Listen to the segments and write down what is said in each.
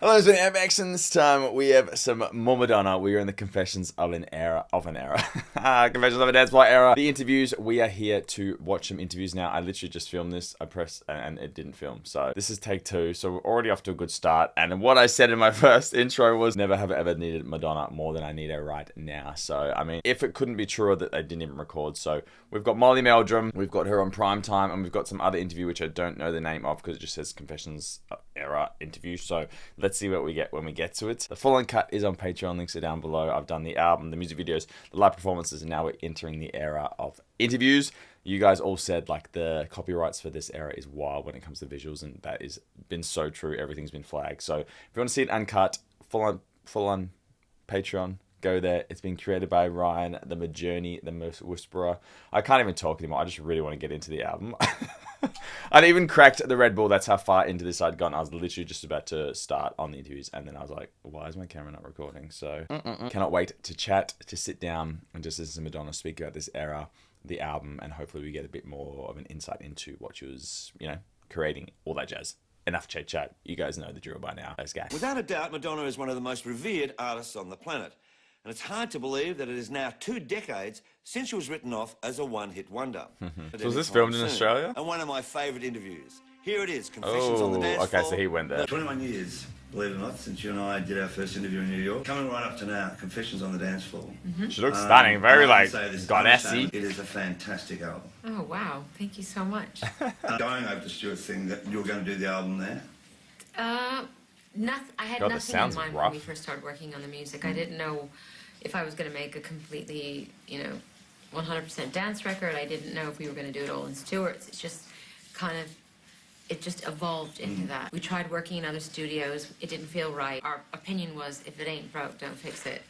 Hello, it's been MX, and this time we have some more Madonna. We are in the Confessions of an Era. Confessions of a Dance Floor Era. The interviews, we are here to watch some interviews now. I literally just filmed this. I pressed and it didn't film. So this is take 2. So we're already off to a good start. And what I said in my first intro was, never have I ever needed Madonna more than I need her right now. So, I mean, if it couldn't be truer that they didn't even record. So we've got Molly Meldrum. We've got her on prime time. And we've got some other interview, which I don't know the name of because it just says Confessions Era interview. So let's see what we get when we get to it. The full uncut is on Patreon. Links are down below. I've done the album, the music videos, the live performances, and now we're entering the era of interviews. You guys all said like the copyrights for this era is wild when it comes to visuals, and that has been so true. Everything's been flagged. So if you want to see it uncut, full on Patreon, go there. It's been created by Ryan, the Journey, the Most Whisperer. I can't even talk anymore. I just really want to get into the album. I'd even cracked the Red Bull. That's how far into this I'd gone. I was literally just about to start on the interviews, and then I was like, why is my camera not recording? So cannot wait to chat, to sit down and just listen to Madonna speak about this era, the album, and hopefully we get a bit more of an insight into what she was, creating, all that jazz. Enough chat. You guys know the drill by now. Let's go. Without a doubt, Madonna is one of the most revered artists on the planet. And it's hard to believe that it is now 2 decades since she was written off as a one-hit wonder. So was this filmed in Australia? And one of my favourite interviews. Here it is, Confessions on the Dance Floor. Okay, so he went there. 21 years, believe it or not, since you and I did our first interview in New York. Coming right up to now, Confessions on the Dance Floor. She looks stunning, very goddessy. It is a fantastic album. Oh, wow. Thank you so much. Going over to Stuart's thing, that you were going to do the album there? I had God, nothing in mind when we first started working on the music. I didn't know if I was going to make a completely, 100% dance record. I didn't know if we were going to do it all in Stuart's. It's just it just evolved into that. We tried working in other studios. It didn't feel right. Our opinion was, if it ain't broke, don't fix it.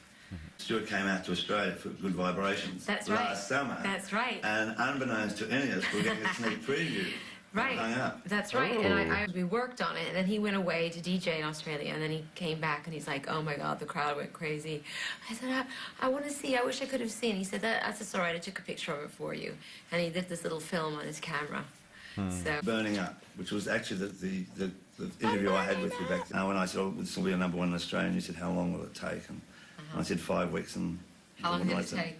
Stuart came out to Australia for Good Vibrations last summer. That's right. And unbeknownst to any of us, we were getting a sneak preview. Right. Hung up. That's right. And we worked on it, and then he went away to DJ in Australia, and then he came back, and he's like, oh my God, the crowd went crazy. I said, I want to see. I wish I could have seen. He said, that's just all right. I took a picture of it for you. And he did this little film on his camera. So. Burning Up, which was actually the interview I had with you back then. When I said, this will be a #1 in Australia, and you said, how long will it take? And I said 5 weeks. And how long did it take?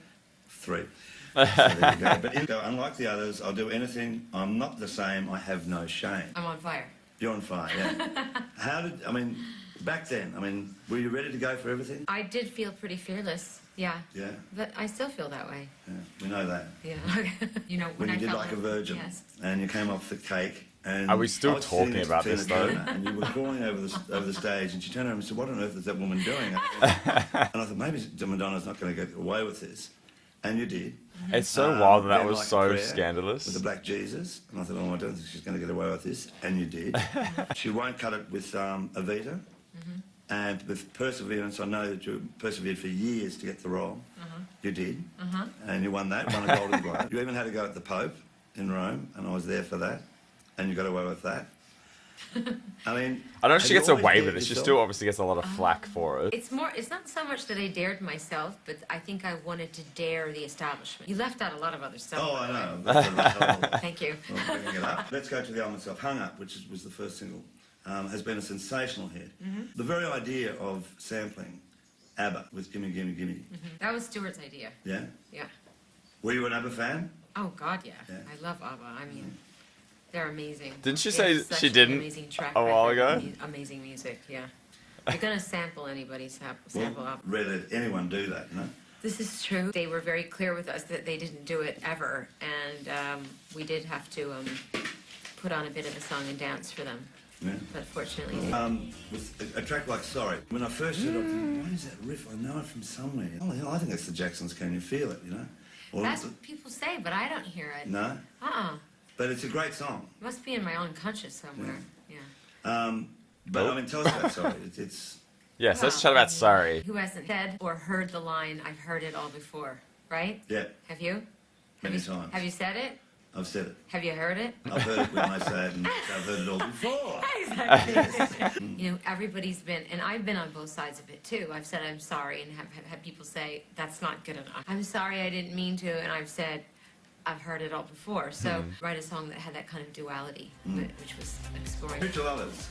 3. So there you go. But unlike the others, I'll do anything. I'm not the same. I have no shame. I'm on fire. You're on fire, yeah. Back then, were you ready to go for everything? I did feel pretty fearless, yeah. Yeah. But I still feel that way. Yeah, we know that. Yeah. When you did like a virgin, yes. and you came off the cake, and Are we still talking about this though? And you were crawling over the stage, and she turned around and said, "What on earth is that woman doing?" And I thought maybe Madonna's not going to get away with this, and you did. It's so wild that Then was Like a so Prayer scandalous. with the Black Jesus, and I thought, I don't think she's going to get away with this, and you did. She won't cut it with Evita, and with Perseverance. I know that you persevered for years to get the role. You did, and you won that, won a Golden Globe. You even had to go at the Pope in Rome, and I was there for that, and you got away with that. I don't know if she gets away with it. She still obviously gets a lot of flack for it. It's not so much that I dared myself, but I think I wanted to dare the establishment. You left out a lot of other stuff. Oh, I know. Thank you. Well, bringing it up. Let's go to the album itself. Hung Up, which was the first single, has been a sensational hit. The very idea of sampling ABBA with Gimme Gimme Gimme. That was Stuart's idea. Yeah? Yeah. Were you an ABBA fan? Oh, God, yeah. Yeah. I love ABBA. They're amazing. Didn't she They say have such she an didn't amazing track a while record. ago? Amazing music, yeah. You're going to sample anybody's sample ABBA. Rarely let anyone do that, you know? This is true. They were very clear with us that they didn't do it ever, and we did have to put on a bit of a song and dance for them. Yeah. But fortunately, With a track like Sorry, when I first heard it, I thought, what is that riff? I know it from somewhere. Oh, hell, I think it's the Jacksons, Can You Feel It, you know? Or that's what people say, but I don't hear it. No? But it's a great song. It must be in my own conscious somewhere. Yeah. Tell us about Sorry. It's Yes, let's chat about Sorry. Who hasn't said or heard the line, I've heard it all before, right? Yeah. Have you? Many times. Have you said it? I've said it. Have you heard it? I've heard it when I say it, and I've heard it all before. Exactly. Everybody's been, and I've been on both sides of it too. I've said I'm sorry and have had people say, that's not good enough. I'm sorry, I didn't mean to, and I've said, I've heard it all before. So write a song that had that kind of duality, which was exploring. Spiritual others.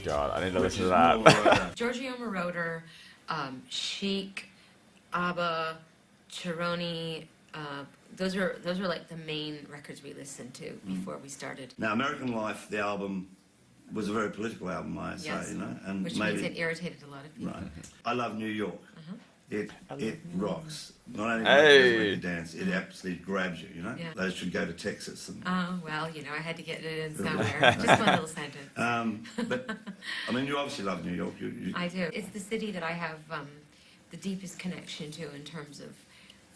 God, I need to Which listen to is that. more, Giorgio Moroder, Chic, ABBA, Chironi. Those were like the main records we listened to before we started. now, American Life, the album, was a very political album, I say, Yes. you know, and Which maybe means it irritated a lot of people. right. I love New York. It rocks. Not only Hey. does it make you dance, it absolutely grabs you. You know, Yeah. those should go to Texas. And, Oh, well, you know, I had to get it in somewhere. Just one little sentence. but I mean, you obviously love New York. I do. It's the city that I have the deepest connection to in terms of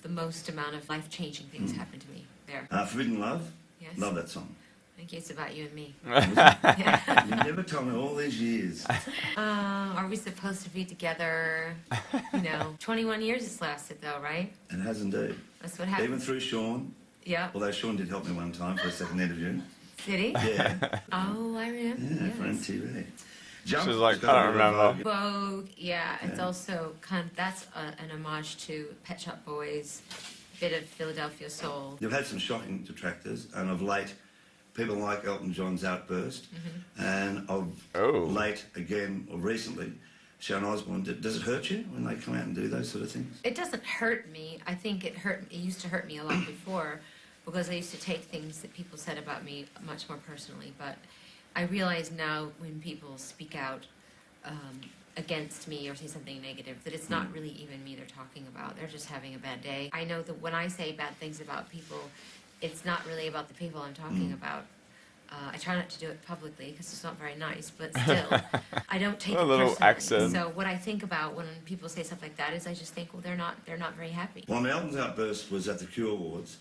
the most amount of life-changing things happen to me there. Forbidden Love. Yes. Love that song. Thank you. It's about you and me. You never told me all these years. Are we supposed to be together? You know, 21 years it's lasted, though, right? And it has indeed. That's what happened. Even through Sean. Yeah. Although Sean did help me one time for a second interview. Did he? Yeah. Oh, I remember. Yeah, for Yes. MTV. Jump. She was like, has got a I don't bit of a remember. vibe. Vogue, yeah. It's Yeah. also kind of, that's an homage to Pet Shop Boys, bit of Philadelphia soul. You've had some shocking detractors, and of late, people like Elton John's outburst, and of late, again, or recently, Sharon Osbourne. Does it hurt you when they come out and do those sort of things? It doesn't hurt me. I think it used to hurt me a lot before because I used to take things that people said about me much more personally. But I realize now when people speak out against me or say something negative that it's not really even me they're talking about. They're just having a bad day. I know that when I say bad things about people, it's not really about the people I'm talking about. I try not to do it publicly because it's not very nice, but still, I don't take A it little personally. accent. So what I think about when people say stuff like that is I just think, well, they're not very happy. Well, Elton's outburst was at the Q Awards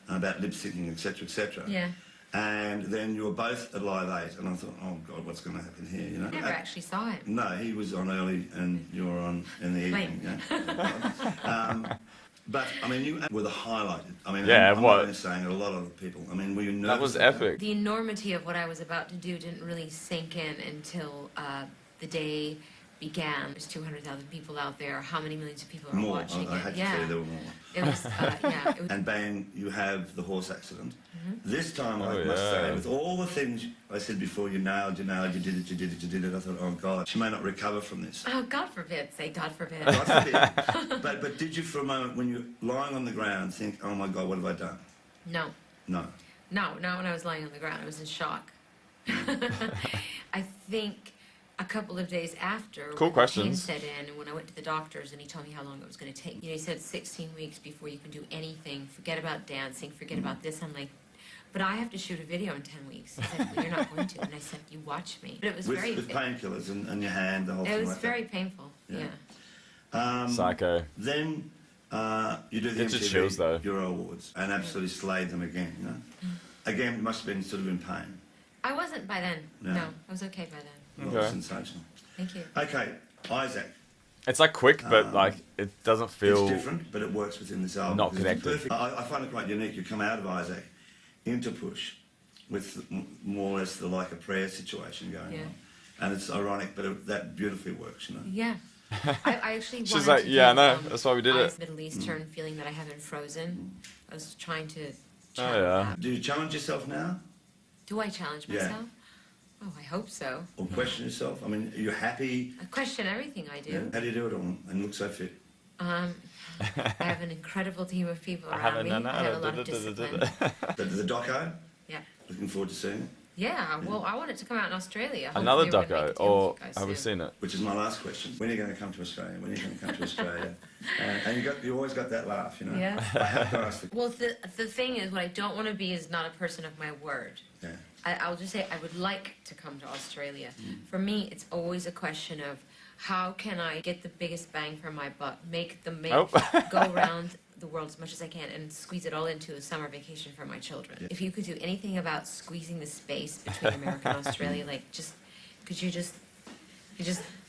about lip syncing, etc., etc. Yeah. And then you were both at Live 8, and I thought, oh God, what's going to happen here? You know. I never actually saw it. No, he was on early, and you were on in the evening. Yeah. But I mean, you were the highlight. I mean, Yeah, I'm what? not only saying it, a lot of people. I mean, were you nervous? That was about epic. The enormity of what I was about to do didn't really sink in until the day began. There's 200,000 people out there. How many millions of people are More. watching I it? had to Yeah. say there were more. It was, yeah. It was, And bang, you have the horse accident. This time, I Oh, must say, yeah. with all the things I said before, you nailed, you did it, you did it, you did it. I thought, oh God, she may not recover from this. oh, God forbid. Say God forbid. God forbid. But did you, for a moment, when you're lying on the ground, think, oh my God, what have I done? No. No. No, not when I was lying on the ground. I was in shock. I think a couple of days after, Cool when the pain questions. set in, and when I went to the doctors and he told me how long it was going to take. You know, he said 16 weeks before you can do anything. Forget about dancing. Forget about this. I'm like, but I have to shoot a video in 10 weeks. He said, well, you're not going to. And I said, you watch me. But it was With very. painkillers and your hand, the whole It thing was like very painful. Yeah. Yeah. Psycho. Then you do the Gets you MTV chills, though. Euro Awards and absolutely slayed them again, you know? Again, you must have been sort of in pain. I wasn't by then. No. No, I was okay by then. Well, Okay. sensational. Thank you. Okay, Isaac. It's like quick, but like it doesn't feel. It's different, but it works within this album. Not because it's connected. perfect. I find it quite unique. You come out of Isaac into Push with more or less the like a prayer situation going Yeah. on. And it's ironic, but that beautifully works, you know? Yeah. I actually wanted She's like, to yeah, I do, know. That's why we did it. Middle Eastern feeling that I haven't frozen. I was trying to. Oh, channel yeah. that. Do you challenge yourself now? Do I challenge Yeah. myself? Oh, I hope so. Or question yourself? I mean, are you happy? I question everything I do. How do you do it all and look so fit? I have an incredible team of people I around haven't me. done I have a lot of discipline. that. The doco? Yeah. Looking forward to seeing it. Yeah, well, I want it to come out in Australia. Another Hopefully we'll make doco, a deal or with you guys have we soon. seen it? Which is my last question. When are you going to come to Australia? When are you going to come to Australia? And you always got that laugh, you know? Yeah. I have to ask the... Well, the thing is, what I don't want to be is not a person of my word. Yeah. I'll just say I would like to come to Australia. For me, it's always a question of how can I get the biggest bang for my buck, Oh. go around the world as much as I can and squeeze it all into a summer vacation for my children. Yeah. If you could do anything about squeezing the space between America and Australia, like could you just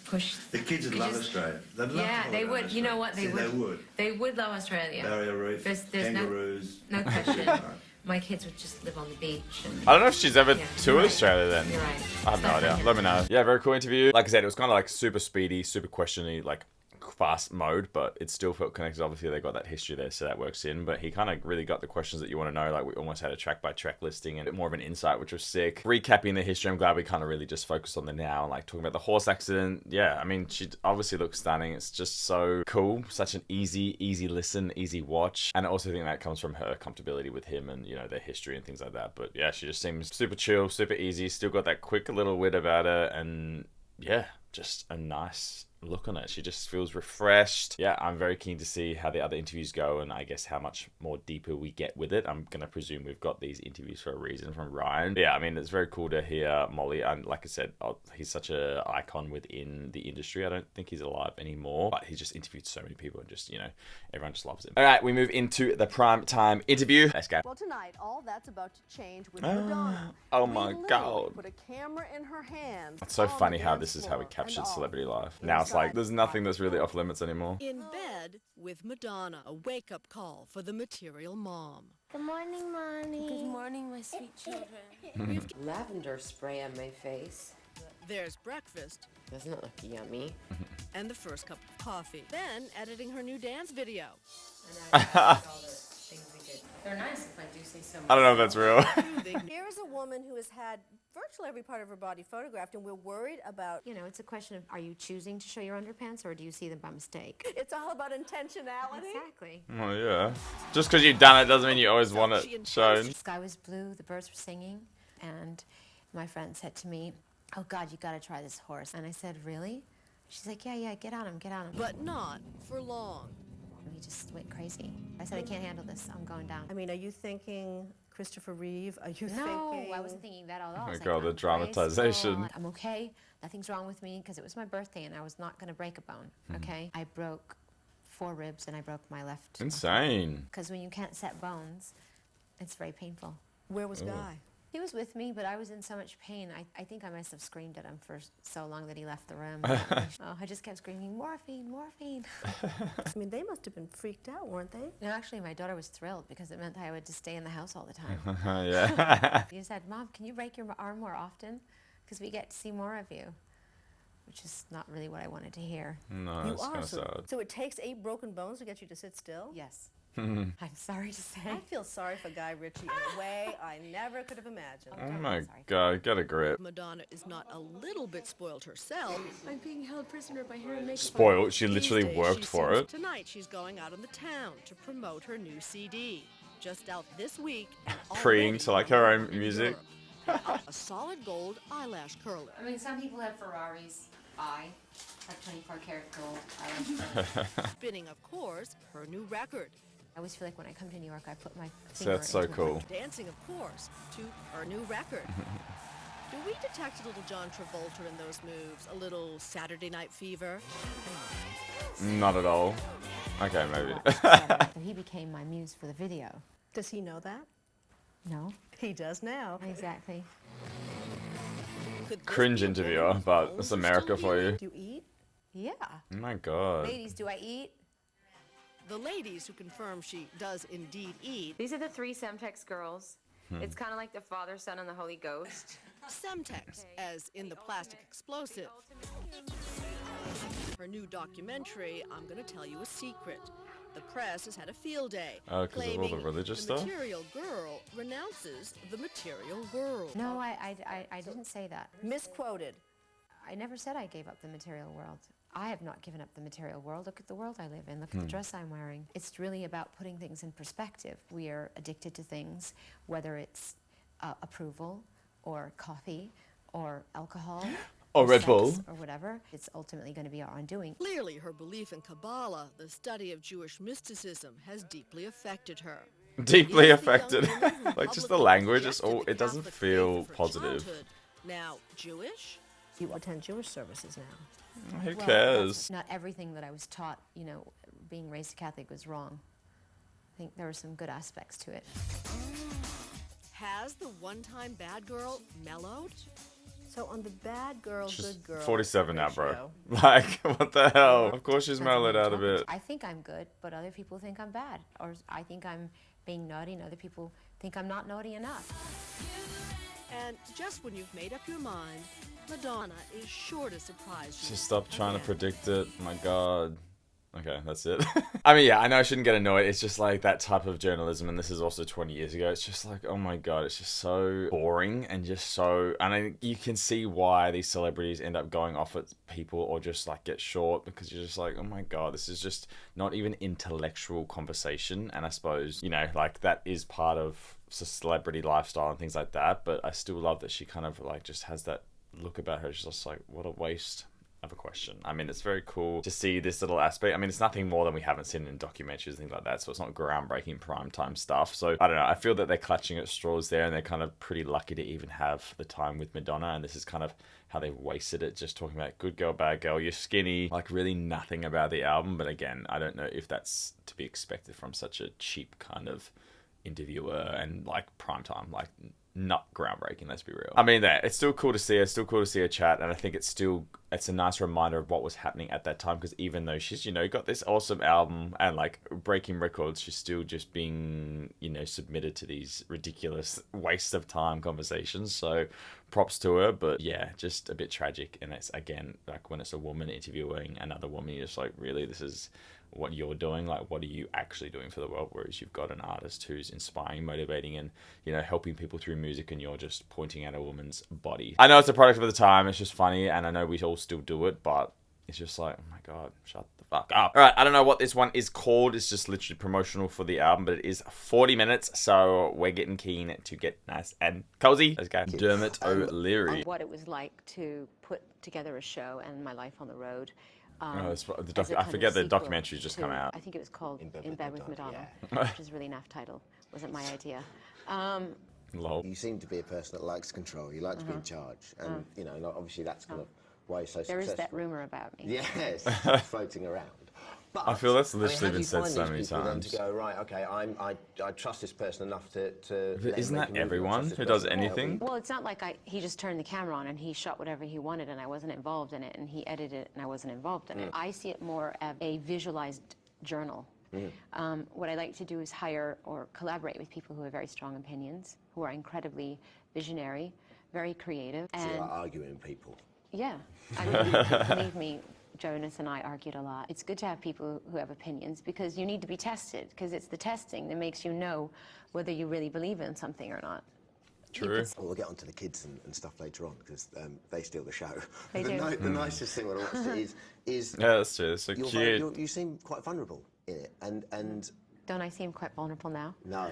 push? The kids would could love you Australia. They'd love Yeah, to they holiday in would. You know Australia. what? They See, would. They would. They would love Australia. Barrier Reef, There's kangaroos. no question. Right. My kids would just live on the beach. And, I don't know if she's ever Yeah, you're toured right. Australia then. You're right. I have no idea. Let me know. Yeah, very cool interview. Like I said, it was kind of like super speedy, super questiony, like fast mode, but it still felt connected. Obviously, they got that history there, so that works in. But he kind of really got the questions that you want to know. Like, we almost had a track by track listing and a bit more of an insight, which was sick. Recapping the history, I'm glad we kind of really just focused on the now and like talking about the horse accident. Yeah, I mean, she obviously looks stunning. It's just so cool. Such an easy listen, easy watch. And I also think that comes from her comfortability with him and, you know, their history and things like that. But yeah, she just seems super chill, super easy. Still got that quick little wit about her. And yeah, just a nice look on it. She just feels refreshed. Yeah, I'm very keen to see how the other interviews go and I guess how much more deeper we get with it. I'm gonna presume we've got these interviews for a reason from Ryan. But yeah, I mean, it's very cool to hear Molly. And like I said, he's such an icon within the industry. I don't think he's alive anymore, but he just interviewed so many people and just, you know, everyone just loves him. All right, we move into the prime time interview. Let's go. Well, tonight, all that's about to change with Madonna. Oh We my literally God. Put a camera in her hands. It's so on funny the how dance this is how we floor captured and all. celebrity life. Now it's like, there's nothing that's really off limits anymore. In bed with Madonna, a wake-up call for the material mom. Good morning, Mommy. Good morning, my sweet children. Lavender spray on my face. There's breakfast Doesn't it look yummy? and the first cup of coffee. Then editing her new dance video. And I all the things we did. They're nice if I do say so. I don't know if that's real. Here is a woman who has had virtually every part of her body photographed, and we're worried about. You know, it's a question of, are you choosing to show your underpants or do you see them by mistake? It's all about intentionality. Exactly. Oh yeah. Just because you've done it doesn't mean you always want it shown. The sky was blue, the birds were singing, and my friend said to me, oh God, you gotta try this horse. And I said, really? She's like, yeah, get on him, get on him. But not for long. He just went crazy. I said, I can't handle this, I'm going down. I mean, are you thinking Christopher Reeve? Are you No, thinking? I wasn't thinking that at all. Oh I my was God, the I'm dramatization. graceful, I'm okay, nothing's wrong with me, because it was my birthday and I was not gonna break a bone, okay? I broke 4 ribs and I broke my left. Insane. Because when you can't set bones, it's very painful. Where was Guy? He was with me, but I was in so much pain. I think I must have screamed at him for so long that he left the room. I just kept screaming, morphine, morphine. I mean, they must have been freaked out, weren't they? No, actually, my daughter was thrilled because it meant I would just stay in the house all the time. Yeah. He said, Mom, can you break your arm more often? Because we get to see more of you. Which is not really what I wanted to hear. No, You that's kind are. of sad. So it takes 8 broken bones to get you to sit still? Yes. I'm sorry to say. I feel sorry for Guy Ritchie in a way I never could have imagined. Oh my Sorry. God, get a grip. Madonna is not a little bit spoiled herself. I'm being held prisoner by hair and makeup. Spoiled. She These literally days, worked she for seems- it. Tonight she's going out in the town to promote her new CD. Just out this week. and Preying already to, like, her own number one in music. Europe. A solid gold eyelash curler. I mean, some people have Ferraris. I have 24 karat gold eyelash. Spinning, of course, her new record. I always feel like when I come to New York, I put my finger That's so into my- cool. Dancing, of course, to her new record. Do we detect a little John Travolta in those moves? A little Saturday Night Fever? Not at all. Okay, maybe. So he became my muse for the video. Does he know that? No, He does now. exactly. Could this Cringe be a interviewer, woman whose but bones it's are America still for you. healing? Do you eat? Yeah. Oh my God. Ladies, do I eat? The ladies who confirm she does indeed eat. These are the 3 Semtex girls. It's kind of like the Father, Son, and the Holy Ghost. Semtex, as in the plastic explosive. Her new documentary, I'm Gonna Tell You a Secret. The press has had a field day. Oh, 'cause of all the claiming religious the stuff? material girl renounces the material world. No, I didn't say that. Misquoted. I never said I gave up the material world. I have not given up the material world. Look at the world I live in. Look at the dress I'm wearing. It's really about putting things in perspective. We are addicted to things, whether it's approval or coffee or alcohol Or Red sex Bull. or whatever. It's ultimately going to be our undoing. Clearly, her belief in Kabbalah, the study of Jewish mysticism, has deeply affected her. Deeply Yes, the young affected. woman who Like just the publicly language, it's rejected all. the It doesn't Catholic faith feel of her positive. childhood. Now, Jewish? You attend Jewish services now. Who Well, cares? not everything that I was taught, you know, being raised Catholic was wrong. I think there were some good aspects to it. Has the one-time bad girl mellowed? So on the bad girl, She's good girl 47 now, bro. ratio, Like, what the hell? Of course she's Depends on who mellowed you're out a talking bit. to. I think I'm good, but other people think I'm bad. Or I think I'm being naughty, and other people think I'm not naughty enough. And just when you've made up your mind, Madonna is sure to surprise you. Just stop trying to again. predict it. My God. Okay, that's it. I mean, yeah, I know I shouldn't get annoyed. It's just like that type of journalism, and this is also 20 years ago. It's just like, oh my God, it's just so boring and just so... And you can see why these celebrities end up going off at people or just like get short, because you're just like, oh my God, this is just not even intellectual conversation. And I suppose, you know, like that is part of celebrity lifestyle and things like that. But I still love that she kind of like just has that look about her. She's just like, what a waste of a question. I mean, it's very cool to see this little aspect. I mean, it's nothing more than we haven't seen in documentaries and things like that, so it's not groundbreaking primetime stuff. So I don't know, I feel that they're clutching at straws there, and they're kind of pretty lucky to even have the time with Madonna, and this is kind of how they've wasted it, just talking about good girl, bad girl, you're skinny, like really nothing about the album. But again, I don't know if that's to be expected from such a cheap kind of interviewer and like primetime, like not groundbreaking, let's be real. I mean, it's still cool to see her, it's still cool to see her chat, and I think it's a nice reminder of what was happening at that time, because even though she's, you know, got this awesome album and like breaking records, she's still just being, you know, submitted to these ridiculous waste of time conversations. So props to her, but yeah, just a bit tragic. And it's, again, like when it's a woman interviewing another woman, you're just like, really, this is what you're doing? Like, what are you actually doing for the world? Whereas you've got an artist who's inspiring, motivating, and, you know, helping people through music, and you're just pointing at a woman's body. I know it's a product of the time, it's just funny, and I know we all still do it, but it's just like, oh my God, shut the fuck up. All right, I don't know what this one is called. It's just literally promotional for the album, but it is 40 minutes, so we're getting keen to get nice and cozy. Let's go. Dermot O'Leary. What it was like to put together a show and my life on the road. I forget the documentary's just come out. I think it was called In Bed with Madonna, yeah. which is a really naff title. Wasn't my idea. Lol. You seem to be a person that likes control. You like to be in charge, and you know, obviously that's kind of why you're so successful. There is that rumor about me. Yes, floating around. But I feel that's literally been said so many times. To go, right, okay, I trust this person enough to isn't that everyone who does anything? Well, it's not like he just turned the camera on and he shot whatever he wanted and I wasn't involved in it, and he edited it and I wasn't involved in it. I see it more as a visualized journal. What I like to do is hire or collaborate with people who have very strong opinions, who are incredibly visionary, very creative. So you're like arguing people. Yeah, I mean, believe me, Jonas and I argued a lot. It's good to have people who have opinions, because you need to be tested, because it's the testing that makes you know whether you really believe in something or not. True. Well, we'll get onto the kids and stuff later on, because they steal the show. They do. The nicest thing when I watched it is yeah, that's true. It's so cute. You seem quite vulnerable in it, and don't I seem quite vulnerable now? No.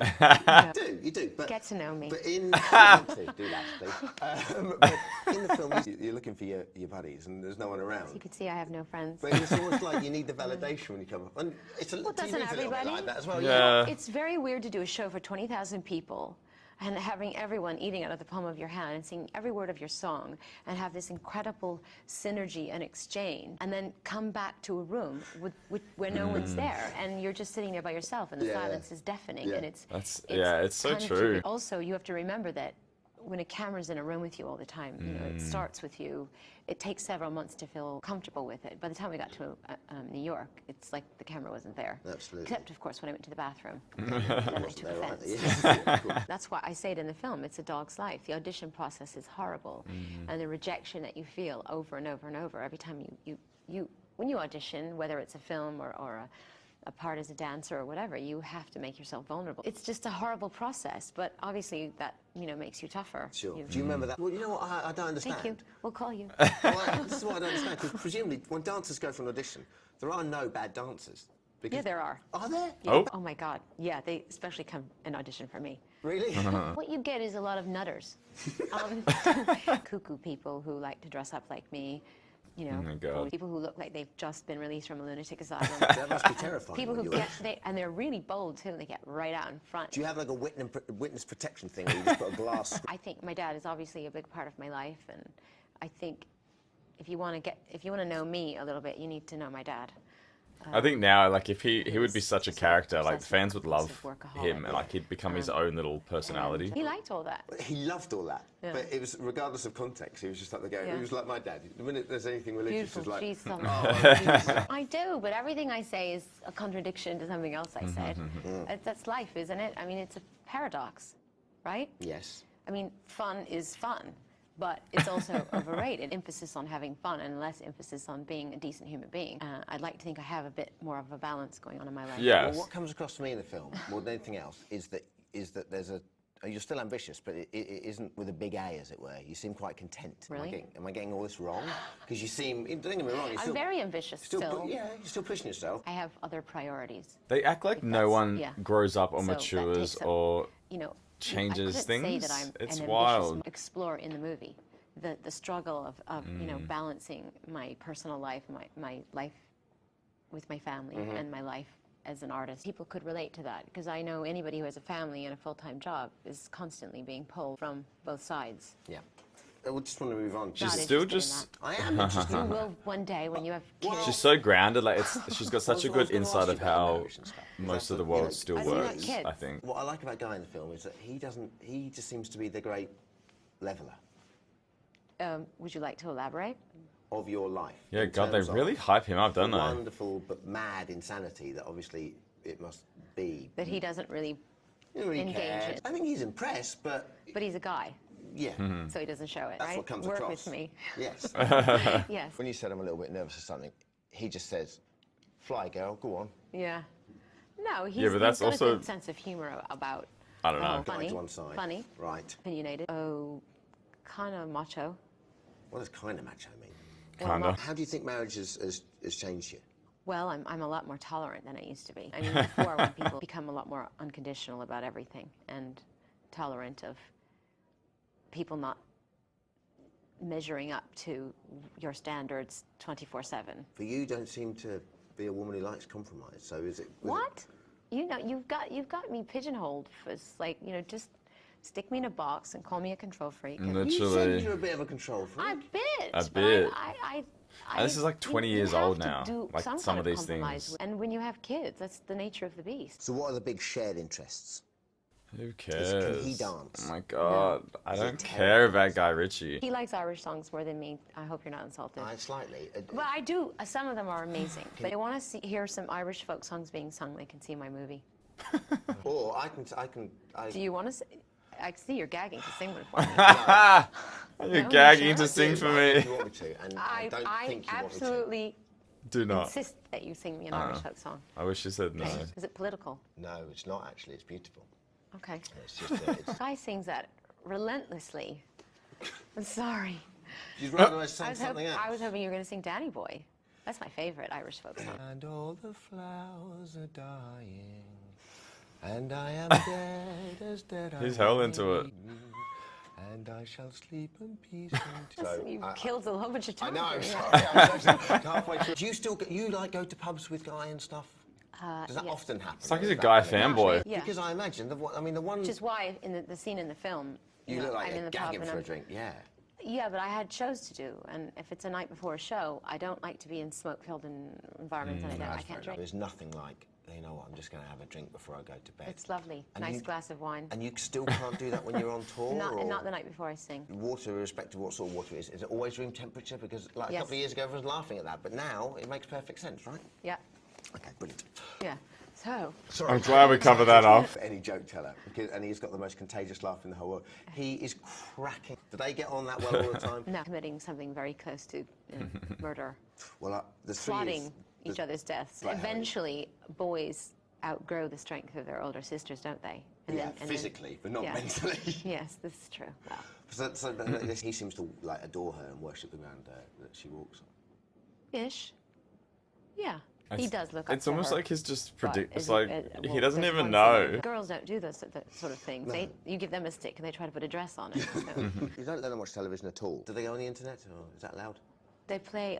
You do. But get to know me. But do that, please. But in the film, you're looking for your buddies, and there's no one around. As you can see, I have no friends. But it's almost like you need the validation when you come up. And doesn't everybody? Like that as well. Yeah. It's very weird to do a show for 20,000 people and having everyone eating out of the palm of your hand and singing every word of your song and have this incredible synergy and exchange, and then come back to a room where no one's there and you're just sitting there by yourself and the silence is deafening. And it's so true. Also, you have to remember that when a camera's in a room with you all the time, you know, it starts with you. It takes several months to feel comfortable with it. By the time we got to New York, it's like the camera wasn't there. Absolutely. Except, of course, when I went to the bathroom. Then I took offense. That's why I say it in the film. It's a dog's life. The audition process is horrible. And the rejection that you feel over and over and over every time when you audition, whether it's a film or a part as a dancer or whatever, you have to make yourself vulnerable. It's just a horrible process, but obviously that, you know, makes you tougher. Sure. Do you remember that? Well, you know what, I don't understand. Thank you. We'll call you. Well, this is what I don't understand, because presumably when dancers go for an audition, there are no bad dancers. Yeah, there are. Are there? Yeah. Oh my God. Yeah, they especially come and audition for me. Really? What you get is a lot of nutters. Cuckoo people who like to dress up like me. You know, people who look like they've just been released from a lunatic asylum. That must be terrifying. People who and they're really bold too. They get right out in front. Do you have like a witness protection thing where you just put a glass? I think my dad is obviously a big part of my life, and I think if you want to know me a little bit, you need to know my dad. I think now, like, if he would be such a character, like, fans would love him, and, like, he'd become his own little personality. He liked all that. He loved all that, but it was, regardless of context, he was just like the guy. He was like my dad. The minute there's anything religious, he's like, I do, but everything I say is a contradiction to something else I said. That's life, isn't it? I mean, it's a paradox, right? Yes. I mean, fun is fun, but it's also overrated. Emphasis on having fun and less emphasis on being a decent human being. I'd like to think I have a bit more of a balance going on in my life. Yes. Well, what comes across to me in the film, more than anything else, is that there's a... You're still ambitious, but it isn't with a big A, as it were. You seem quite content. Really? Am I getting all this wrong? Because you seem... Don't get me wrong, you're I'm very ambitious still. Yeah, you're still pushing yourself. I have other priorities. They act like no one grows up or So that matures takes up, or you know, changes I things. Say that I'm it's an wild. ambitious explore in the movie. The struggle of you know, balancing my personal life, my life with my family and my life as an artist. People could relate to that because I know anybody who has a family and a full-time job is constantly being pulled from both sides. Yeah. I just want to move on. She's still just... I am interested. You will one day when you have kids. She's so grounded. Like she's got such a good insight of how most of the world still works, I think. What I like about Guy in the film is that he just seems to be the great leveler. Would you like to elaborate? Of your life. Yeah, God, they really hype him up, don't they? Wonderful but mad insanity that obviously it must be. That he doesn't really engage in. I think he's impressed, but... But he's a guy. Yeah. So he doesn't show it, That's right? what comes Work across. with me. Yes. Yes. When you said I'm a little bit nervous or something, he just says, "Fly, girl, go on." Yeah. No, he's, but that's he's got also... a good sense of humor about... I don't know. Funny. To one side. Funny. Right. Opinionated. Oh, kind of macho. What does kind of macho mean? Kind of. How do you think marriage has changed you? Well, I'm a lot more tolerant than I used to be. I mean, before when people become a lot more unconditional about everything and tolerant of people not measuring up to your standards 24/7. For you, don't seem to be a woman who likes compromise. So is it? What? You know, you've got me pigeonholed. It's like, you know, just stick me in a box and call me a control freak. Literally. You said you're a bit of a control freak. A bit. A bit. And this is like 20 years you have old to now, do like some of these things. And when you have kids, that's the nature of the beast. So what are the big shared interests? Who cares? Can he dance? Oh my God. No. I don't care about Guy Ritchie. He likes Irish songs more than me. I hope you're not insulted. Slightly. Well, I do. Some of them are amazing. But they want to hear some Irish folk songs being sung. They can see my movie. Or I can. Do you want to? I see you're gagging to sing one for me. You're gagging to sing for me. If you want me to, and I don't think you absolutely do not insist that you sing me an Irish folk song. I wish you said no. Is it political? No, it's not actually. It's beautiful. Okay. It's just. Guy sings that relentlessly. I'm sorry. You'd rather I sang something else. I was hoping you were going to sing Danny Boy. That's my favorite Irish folk song. And all the flowers are dying, and I am dead as dead. He's hell into it. And I shall sleep in peace. You killed a whole bunch of time. I know. I'm sorry. I'm halfway through. Do you still go to pubs with Guy and stuff? Does that often happen? It's like he's a Guy fanboy. Yeah. Because I imagine the one. Which is why in the scene in the film, you look like I'm in you're the pub gagging and for a drink. Yeah. Yeah, but I had shows to do, and if it's a night before a show, I don't like to be in smoke-filled environments, and I can't drink. There's nothing like, you know what, I'm just going to have a drink before I go to bed. It's lovely. And nice glass of wine. And you still can't do that when you're on tour? Not the night before I sing. Water, irrespective of what sort of water it is it always room temperature? Because like a couple of years ago, everyone was laughing at that, but now it makes perfect sense, right? Yeah. Okay, brilliant. Yeah. So. Sorry. I'm glad we covered that off. Any joke teller, and he's got the most contagious laugh in the whole world. He is cracking. Do they get on that well all the time? No, committing something very close to murder. Well, there's plotting each other's deaths. Eventually, boys outgrow the strength of their older sisters, don't they? And yeah, physically, but not mentally. Yes, this is true. Wow. So he seems to like adore her and worship the ground that she walks on. Ish. Yeah. He does look up It's to almost her, like he's just but it's like he doesn't even know. Girls don't do those sort of things. No. You give them a stick and they try to put a dress on it. So. You don't let them watch television at all. Do they go on the internet, or is that allowed? They play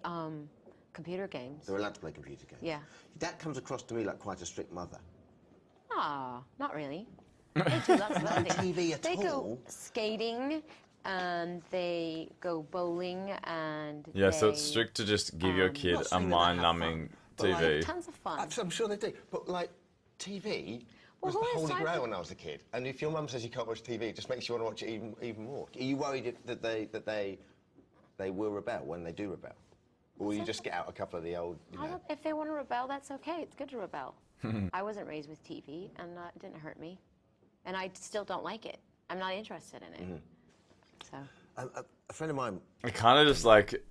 computer games. They're allowed to play computer games? Yeah. That comes across to me like quite a strict mother. Ah, not really. They do lots of other things. TV at They all? go skating, and they go bowling, and Yeah, so it's strict to just give your kid a mind-numbing TV. Like, tons of fun. I'm sure they do, but like TV was the holy grail when I was a kid. And if your mum says you can't watch TV, it just makes you want to watch it even more. Are you worried that they will rebel when they do rebel, or will you just get out a couple of the old? If they want to rebel, that's okay. It's good to rebel. I wasn't raised with TV, and it didn't hurt me, and I still don't like it. I'm not interested in it. So. A friend of mine. It kind of just like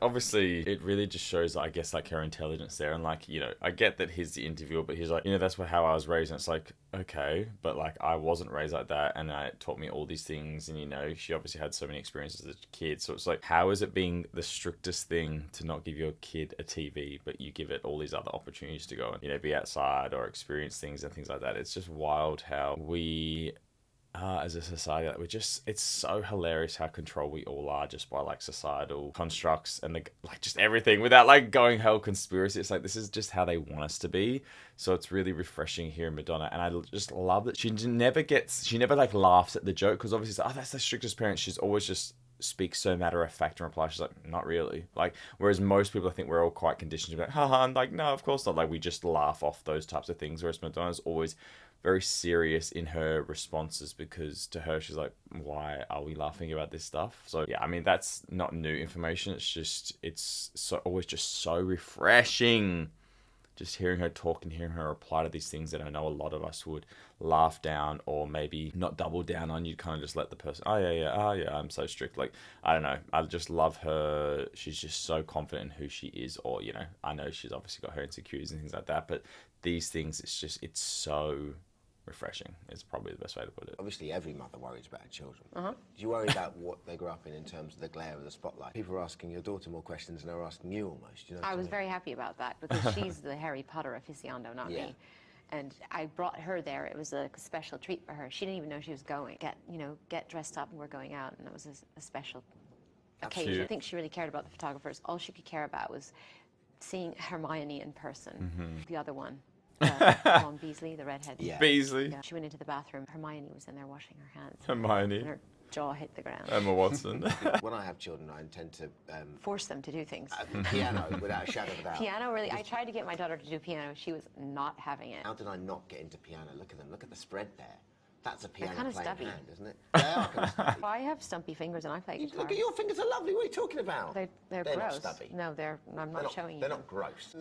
obviously it really just shows, I guess, like her intelligence there, and like, you know, I get that he's the interviewer, but he's like, you know, that's how I was raised, and it's like, okay, but like I wasn't raised like that, and it taught me all these things, and you know, she obviously had so many experiences as a kid, so it's like, how is it being the strictest thing to not give your kid a TV, but you give it all these other opportunities to go and, you know, be outside or experience things and things like that? It's just wild how we as a society, like, it's so hilarious how controlled we all are just by like societal constructs and like just everything, without like going hell conspiracy. It's like, this is just how they want us to be. So it's really refreshing here in Madonna, and I just love that she never like laughs at the joke, because obviously it's like, oh, that's the strictest parent. She's always just speaks so matter of fact and replies. She's like, not really. Like, whereas most people, I think we're all quite conditioned to be like, haha, and like, no, of course not. Like, we just laugh off those types of things. Whereas Madonna's always very serious in her responses, because to her, she's like, why are we laughing about this stuff? So yeah, I mean, that's not new information. It's just, it's always just so refreshing just hearing her talk and hearing her reply to these things that I know a lot of us would laugh down or maybe not double down on. You'd kind of just let the person, oh yeah, I'm so strict. Like, I don't know. I just love her. She's just so confident in who she is, or, you know, I know she's obviously got her insecurities and things like that, but these things, it's so refreshing. It's probably the best way to put it. Obviously, every mother worries about her children. Do you worry about what they grow up in terms of the glare of the spotlight? People are asking your daughter more questions than they're asking you almost. You know, I was very happy about that, because she's the Harry Potter aficionado, not me. And I brought her there. It was a special treat for her. She didn't even know she was going. Get dressed up, and we're going out, and it was a special occasion. I think she really cared about the photographers. All she could care about was seeing Hermione in person. The other one. Ron Beasley, the redhead. Beasley. Yeah. She went into the bathroom. Hermione was in there washing her hands. Hermione. And her jaw hit the ground. Emma Watson. When I have children, I intend to force them to do things. Piano, without a shadow of a doubt. Piano, really? I tried to get my daughter to do piano. She was not having it. How did I not get into piano? Look at them. Look at the spread there. That's a piano kind of playing stubby. hand, isn't it? They are kind of stubby. I have stumpy fingers, and I play guitar. Look at your fingers, are lovely. What are you talking about? They're gross. not stubby. No, I'm not showing you. They're not gross.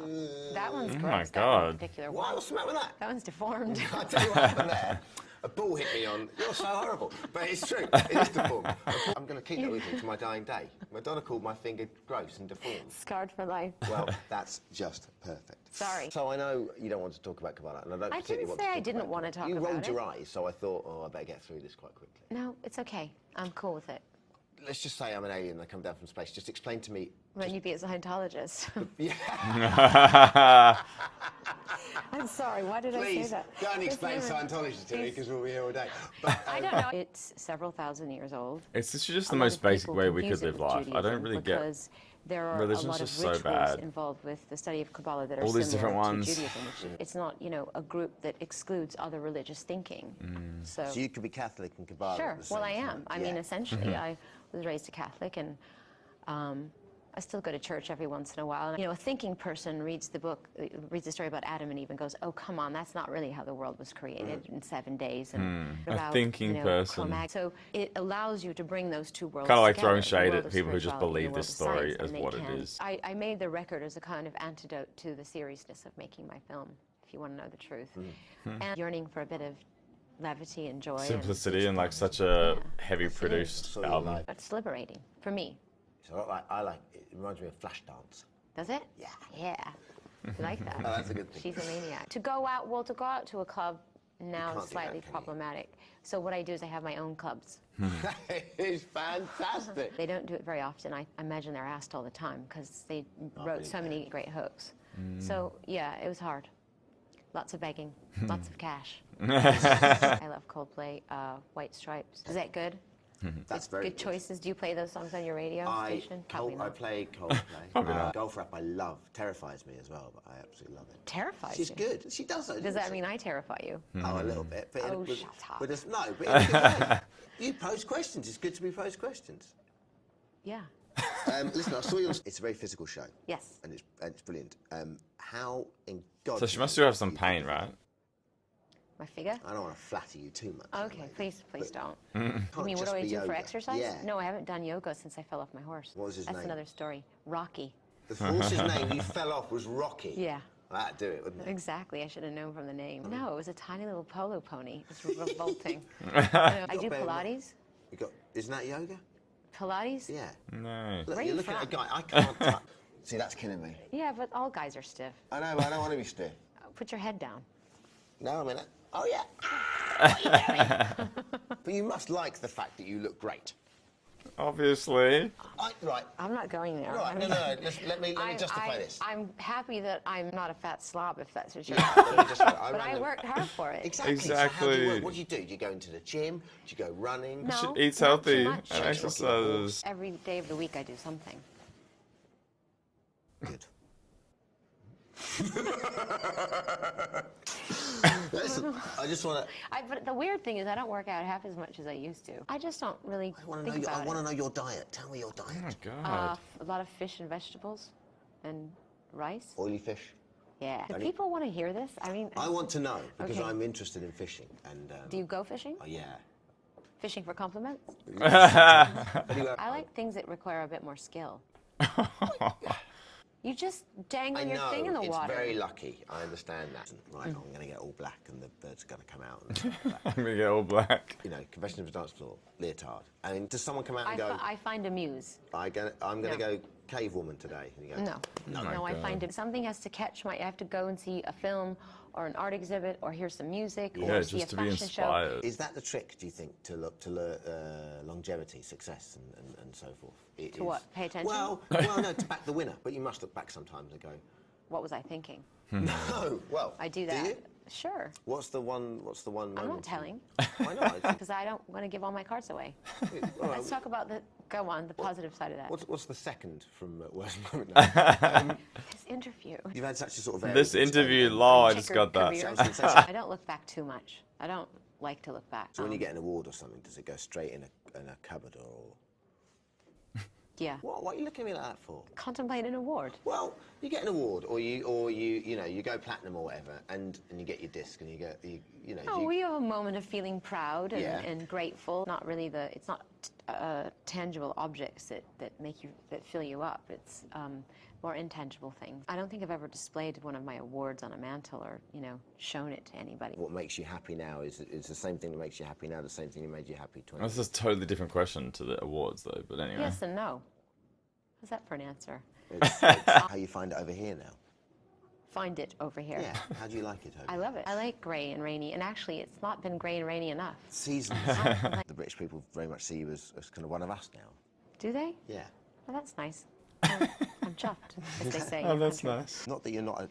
That one's gross. Oh my That God. one in particular. Why? What's the matter with that? That one's deformed. I'll tell you what happened there. A ball hit me on. You're so horrible. But it's true. It is deformed. I'm going to keep that with me to my dying day. Madonna called my finger gross and deformed. Scarred for life. Well, that's just perfect. Sorry. So I know you don't want to talk about Kabbalah, and I don't particularly want to talk about it. I didn't want to talk about it. You rolled your eyes, so I thought, oh, I better get through this quite quickly. No, it's okay. I'm cool with it. Let's just say I'm an alien and I come down from space. Just explain to me... When you be a Scientologist. Yeah. I'm sorry, why did I say that? Please, don't explain Scientology to me, because we'll be here all day. But, I don't know. It's several thousand years old. It's just the most basic way we could live life. I don't really get... Because there are a religion's lot of just so rituals bad. involved with the study of Kabbalah that are All these similar different ones. to Judaism. It's not, you know, a group that excludes other religious thinking. So you could be Catholic and Kabbalah sure. at the same Well, I am. time. I mean, essentially, I was raised a Catholic, and I still go to church every once in a while. And, you know, a thinking person reads the book, reads the story about Adam and Eve, and goes, "Oh, come on, that's not really how the world was created in 7 days." And A thinking person. So it allows you to bring those two worlds Kind of like together, throwing the shade world at of people who just spirituality and believe the this world of story science, as and they what it can- is. I made the record as a kind of antidote to the seriousness of making my film, if you want to know the truth. And yearning for a bit of levity and joy. Simplicity and like such a heavy Yes, it produced is. album. It's liberating, for me. So I like it. It reminds me of Flashdance. Does it? Yeah. Yeah. You like that? Oh, that's a good thing. She's a maniac. To go out to a club now can't is do slightly that, can you? problematic. So what I do is I have my own clubs. It's fantastic. They don't do it very often. I imagine they're asked all the time because they wrote so many great hooks. So yeah, it was hard. Lots of begging, lots of cash. I love Coldplay, White Stripes. Is that good? That's very good choices. Do you play those songs on your radio station? I play Coldplay. Probably not. Golf rap I love. Terrifies me as well, but I absolutely love it. Terrifies She's you? good. She does. Does that mean I terrify you? Oh, a little bit. But Oh, with, shut up. with no, but in a good way. You pose questions. It's good to be posed questions. Yeah. Listen, I saw you. It's a very physical show. Yes. And it's brilliant. How in God? So she must still have some pain, right? My figure? I don't want to flatter you too much. Okay, please don't. Can't I mean, what just do I be do for yoga. exercise? Yeah. No, I haven't done yoga since I fell off my horse. What was his That's name? another story. Rocky. The horse's name you fell off was Rocky. Yeah. That'd do it, wouldn't it? Exactly. I should have known from the name. No, it was a tiny little polo pony. It was revolting. I do Got a bit of- Pilates. Isn't that yoga? Pilates? Yeah. No. Look, Where you're you looking at a from? guy. I can't touch. See, that's killing me. Yeah, but all guys are stiff. I know, but I don't want to be stiff. Put your head down. No, I mean, oh yeah. What are you doing? But you must like the fact that you look great. Obviously. Right. I'm not going there. Right, I no, mean, no, no. Let me justify this. I'm happy that I'm not a fat slob, if that's what you're Yeah, let me justify. But I worked hard for it. Exactly. So how do you work? What do you do? Do you go into the gym? Do you go running? No, She eats not healthy too much. and exercises. Every day of the week I do something. Good. Listen, I just want to. But the weird thing is I don't work out half as much as I used to. I just don't really think about it. I want to know your diet. Tell me your diet. Oh my God. A lot of fish and vegetables and rice. Oily fish. Yeah. Do people want to hear this? I mean, I want to know because Okay. I'm interested in fishing. And do you go fishing? oh, yeah. Fishing for compliments? Anyway, I like things that require a bit more skill. You just dangle I your know thing in the it's water. very lucky. I understand that. Right, I'm going to get all black, and the birds are going to come out. And I'm going to get all black. you know, Confessions of a Dance Floor, leotard. I mean, does someone come out and go? I find a muse. I'm going No. to go cave woman today. And you go, No, I find it. Something has to catch my. I have to go and see a film or an art exhibit or hear some music or see a fashion show. Is that the trick? Do you think to longevity, success, and so forth? To what? Pay attention? Well, no, to back the winner. But you must look back sometimes and go, What was I thinking? no. Well, I do that. Do you? Sure. What's the one? Moment? I'm not telling. Why not? Because I don't want to give all my cards away. Let's talk about the. Go on, the positive side of that. What's the second from worst moment? Now? This interview. You've had such a sort of This interview, lol, I just got that. I don't look back too much. I don't like to look back. So when you get an award or something, does it go straight in a cupboard or? Yeah. What are you looking at me like that for? Contemplate an award. Well, you get an award, or you go platinum or whatever, and you get your disc, and We have a moment of feeling proud and, Yeah. and grateful. Not really it's not tangible objects that fill you up. It's more intangible things. I don't think I've ever displayed one of my awards on a mantle or shown it to anybody. What makes you happy now is the same thing that makes you happy now, the same thing that made you happy 20 That's a totally different question to the awards, though. But anyway. Yes and no. How's that for an answer? It's how you find it over here now. Find it over here. Yeah. How do you like it over I love it. I like grey and rainy, and actually, it's not been grey and rainy enough. Seasons. The British people very much see you as kind of one of us now. Do they? Yeah. Well, that's nice. I'm chuffed, as they say. Oh, in that's country. nice. Not that you're not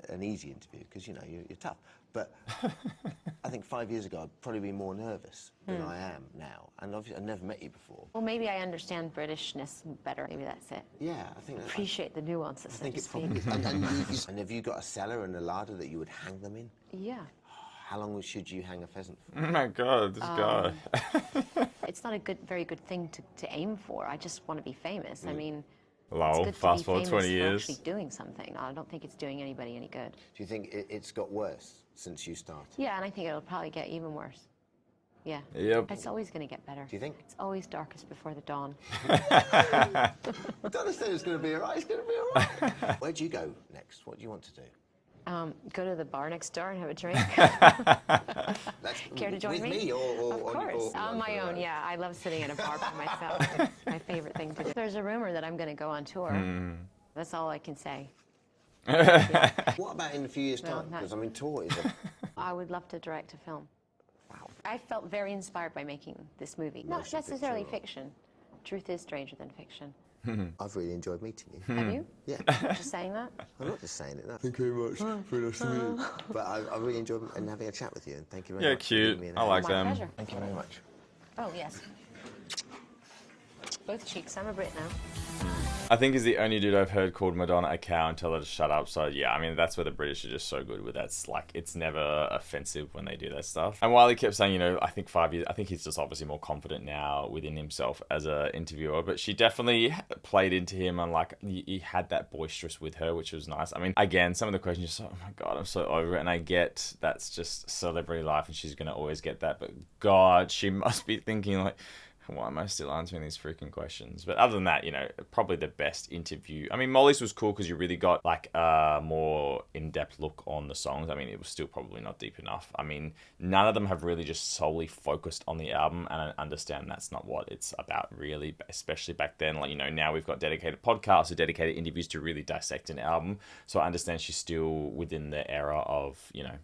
an easy interview, because you're tough. But I think 5 years ago I'd probably be more nervous than I am now. And obviously I've never met you before. Well, maybe I understand Britishness better. Maybe that's it. Yeah, I think that's Appreciate the nuances. I think it's probably. And have you got a cellar and a larder that you would hang them in? Yeah. How long should you hang a pheasant for? Oh my God, this guy. It's not a very good thing to aim for. I just want to be famous. I mean, Lol, it's good fast to be forward famous 20 for years. actually doing something. I don't think it's doing anybody any good. Do you think it's got worse since you started? Yeah, and I think it'll probably get even worse. Yeah. Yep. It's always going to get better. Do you think? It's always darkest before the dawn. I don't understand it's going to be all right. It's going to be all right. Where do you go next? What do you want to do? Go to the bar next door and have a drink. Care to join with me? me or of course, on my own. Yeah, I love sitting in a bar by myself. It's my favorite thing to do. There's a rumor that I'm going to go on tour. That's all I can say. Yeah. What about in a few years' time? No, Because I mean, tour is a... I would love to direct a film. Wow. I felt very inspired by making this movie. Not Motion necessarily picture or- fiction. Truth is stranger than fiction. I've really enjoyed meeting you. Have you? Yeah. Just saying that? I'm not just saying it. No. Thank you very much. Very nice to meet you. But I really enjoyed having a chat with you, and thank you very Yeah, much. for cute. giving me an I hour. like My them. pleasure. Thank you very much. Oh, yes. Both cheeks. I'm a Brit now. I think he's the only dude I've heard called Madonna a cow and tell her to shut up. So yeah, I mean, that's where the British are just so good with that. It's like, it's never offensive when they do that stuff. And while he kept saying, I think 5 years, I think he's just obviously more confident now within himself as a interviewer, but she definitely played into him and like, he had that boisterous with her, which was nice. I mean, again, some of the questions, just, oh my God, I'm so over it. And I get that's just celebrity life and she's going to always get that. But God, she must be thinking like, Why am I still answering these freaking questions? But other than that, you know, probably the best interview. I mean, Molly's was cool because you really got like a more in-depth look on the songs. I mean, it was still probably not deep enough. I mean, none of them have really just solely focused on the album, and I understand that's not what it's about really, especially back then. Like, you know, now we've got dedicated podcasts or dedicated interviews to really dissect an album. So I understand she's still within the era of, you know,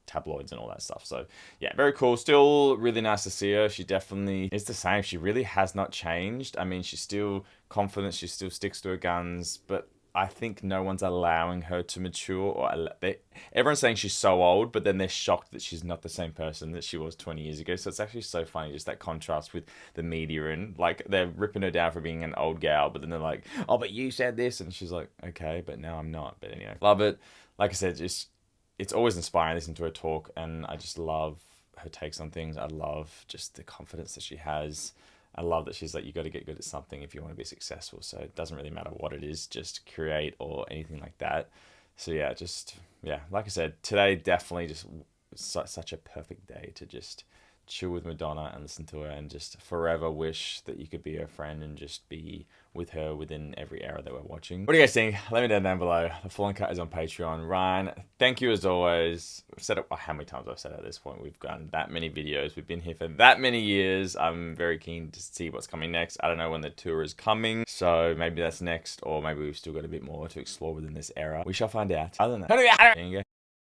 tabloids and all that stuff. So yeah, very cool. Still really nice to see her. She definitely is the same. She really has not changed. I mean, she's still confident. She still sticks to her guns, but I think no one's allowing her to mature. Or everyone's saying she's so old, but then they're shocked that she's not the same person that she was 20 years ago. So it's actually so funny, just that contrast with the media, and like they're ripping her down for being an old gal, but then they're like, oh, but you said this, and she's like, okay, but now I'm not. But anyway, love it. Like I said, just it's always inspiring listening to her talk, and I just love her takes on things. I love just the confidence that she has. I love that she's like, you got to get good at something if you want to be successful. So it doesn't really matter what it is, just create or anything like that. So yeah, like I said, today definitely just such a perfect day to just chill with Madonna and listen to her and just forever wish that you could be her friend and just be with her within every era that we're watching. What do you guys think? Let me know down below. The Full Uncut is on Patreon. Ryan, thank you as always. I've said it, how many times I've said it at this point. We've done that many videos. We've been here for that many years. I'm very keen to see what's coming next. I don't know when the tour is coming, so maybe that's next, or maybe we've still got a bit more to explore within this era. We shall find out. Other than that, there you go.